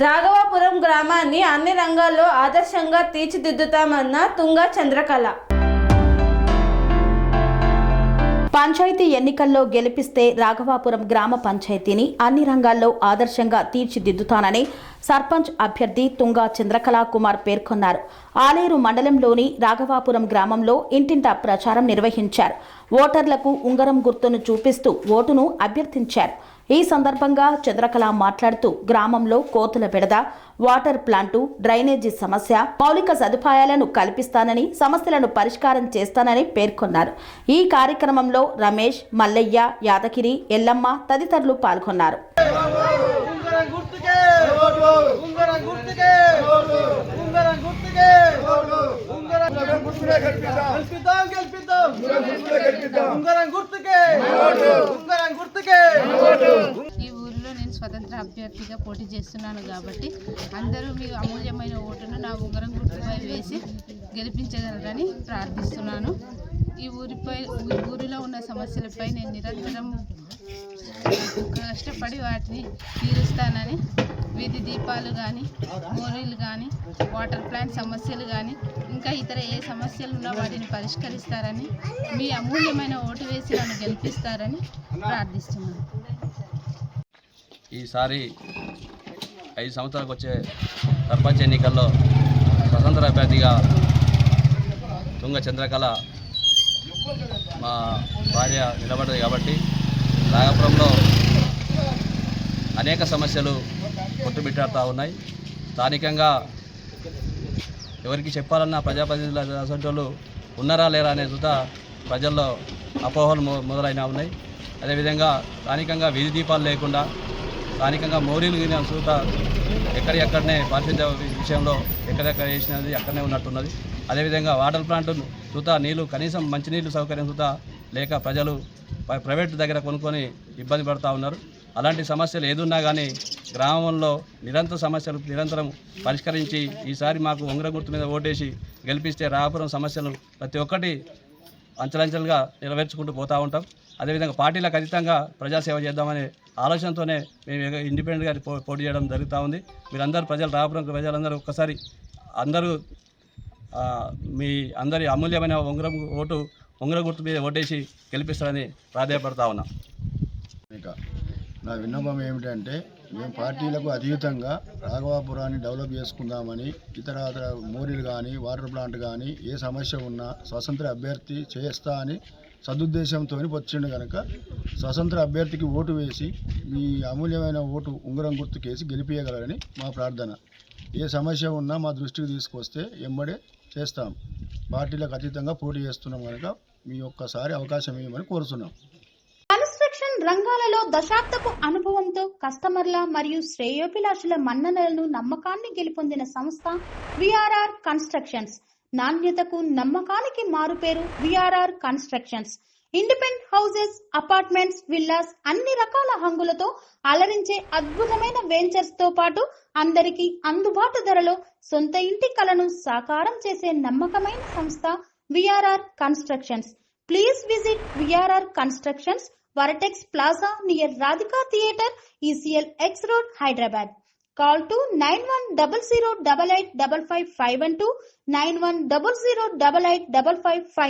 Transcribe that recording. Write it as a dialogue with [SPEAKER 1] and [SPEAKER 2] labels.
[SPEAKER 1] రాఘవాపురం గ్రామాన్ని అన్ని రంగాల్లో ఆదర్శంగా తీర్చిదిద్దుతామన్న తుంగ చంద్రకళ. పంచాయతీ ఎన్నికల్లో గెలిపిస్తే రాఘవాపురం గ్రామ పంచాయతీని అన్ని రంగాల్లో ఆదర్శంగా తీర్చిదిద్దుతానని సర్పంచ్ అభ్యర్థి తుంగ చంద్రకళా కుమార్ పేర్కొన్నారు. ఆలేరు మండలంలోని రాఘవాపురం గ్రామంలో ఇంటింటా ప్రచారం నిర్వహించారు. ఓటర్లకు ఉంగరం గుర్తును చూపిస్తూ ఓటును అభ్యర్థించారు. ఈ సందర్భంగా చంద్రకళ మాట్లాడుతూ గ్రామంలో కోతుల బెడద, వాటర్ ప్లాంటు, డ్రైనేజీ సమస్య, మౌలిక సదుపాయాలను కల్పిస్తానని, సమస్యలను పరిష్కారం చేస్తానని పేర్కొన్నారు. ఈ కార్యక్రమంలో రమేష్, మల్లయ్య, యాదగిరి, ఎల్లమ్మ తదితరులు పాల్గొన్నారు.
[SPEAKER 2] ఈ ఊరిలో నేను స్వతంత్ర అభ్యర్థిగా పోటీ చేస్తున్నాను కాబట్టి అందరూ మీ అమూల్యమైన ఓటును నా ఉంగరం గుర్తుపై వేసి గెలిపించగలరని ప్రార్థిస్తున్నాను. ఈ ఊరిలో ఉన్న సమస్యలపై నేను నిరంతరం కష్టపడి వాటిని తీరుస్తానని, వీధి దీపాలు కానీ, మోరీలు కానీ, వాటర్ ప్లాంట్ సమస్యలు కానీ, ఇంకా ఇతర ఏ సమస్యలు ఉన్నా వాటిని పరిష్కరిస్తారని, మీ అమూల్యమైన ఓటు వేసి నన్ను గెలిపిస్తారని ప్రార్థిస్తున్నాను.
[SPEAKER 3] ఈసారి 5 సంవత్సరాలకు వచ్చే సర్పంచ్ ఎన్నికల్లో స్వతంత్ర అభ్యర్థిగా తుంగ చంద్రకళ మా భార్య నిలబడ్డది కాబట్టి రాఘపురంలో అనేక సమస్యలు కొట్టుబిట్టాడుతూ ఉన్నాయి. స్థానికంగా ఎవరికి చెప్పాలన్నా ప్రజాప్రతినిధుల అసలు ఉన్నారా లేరా అనే చూత ప్రజల్లో అపోహలు మొదలైన ఉన్నాయి. అదేవిధంగా స్థానికంగా వీధి దీపాలు లేకుండా, స్థానికంగా మోరీలు చూత ఎక్కడెక్కడనే పారిశుద్ధ్య విషయంలో ఎక్కడెక్కడ వేసినది అక్కడనే ఉన్నట్టున్నది. అదేవిధంగా వాటర్ ప్లాంట్ చూత నీళ్లు, కనీసం మంచినీళ్ళు సౌకర్యం చూత లేక ప్రజలు ప్రైవేట్ దగ్గర కొనుక్కొని ఇబ్బంది పడుతూ ఉన్నారు. అలాంటి సమస్యలు ఏదున్నా కానీ గ్రామంలో నిరంతరం పరిష్కరించి ఈసారి మాకు ఉంగరం గుర్తు మీద ఓటేసి గెలిపిస్తే రాఘపురం సమస్యలు ప్రతి ఒక్కటి అంచెలంచెలుగా నెరవేర్చుకుంటూ పోతూ ఉంటాం. అదేవిధంగా పార్టీలకు అతీతంగా ప్రజాసేవ చేద్దామనే ఆలోచనతోనే మేము ఇండిపెండెంట్గా పోటీ చేయడం జరుగుతూ ఉంది. మీరందరూ రాఘపురం ప్రజలందరూ ఒక్కసారి అందరూ మీ అందరి అమూల్యమైన ఉంగరం గుర్తు మీద ఓటేసి గెలిపిస్తారని ప్రాధాన్యపడతా ఉన్నాం.
[SPEAKER 4] నా విన్నపం ఏమిటంటే, మేము పార్టీలకు అతీతంగా రాఘవాపురాన్ని డెవలప్ చేసుకుందామని, ఇతర మోరీలు కానీ, వాటర్ ప్లాంట్ కానీ ఏ సమస్య ఉన్నా స్వతంత్ర అభ్యర్థి చేస్తా అని సదుద్దేశంతో వచ్చిండు కనుక స్వతంత్ర అభ్యర్థికి ఓటు వేసి మీ అమూల్యమైన ఓటు ఉంగరం గుర్తుకేసి గెలిపించగలరని మా ప్రార్థన. ఏ సమస్య ఉన్నా మా దృష్టికి తీసుకొస్తే ఎంబడే చేస్తాం. పార్టీలకు అతీతంగా పోటీ చేస్తున్నాం కనుక మీ ఒక్కసారి అవకాశం ఇవ్వమని కోరుతున్నాం.
[SPEAKER 5] కన్స్ట్రక్షన్ రంగాలలో దశాబ్దపు అనుభవంతో కస్టమర్ల మరియు శ్రేయోభిలాషుల మన్ననలను, నమ్మకాన్ని గెలుపొందిన సంస్థ విఆర్ఆర్ కన్స్ట్రక్షన్స్. నాణ్యతకు, నమ్మకానికి మారుపేరు VRR constructions. Independent houses, apartments, villas అన్ని రకాల హంగులతో అలరించే అద్భుతమైన వెంచర్స్ తో పాటు అందరికీ అందుబాటు ధరలో సొంత ఇంటి కలను సాకారం చేసే నమ్మకమైన సంస్థ VRR constructions. Please visit VRR Constructions, Varatex Plaza near Radhika Theatre, ECL X Road, Hyderabad. Call to 910088555512, 9100885559.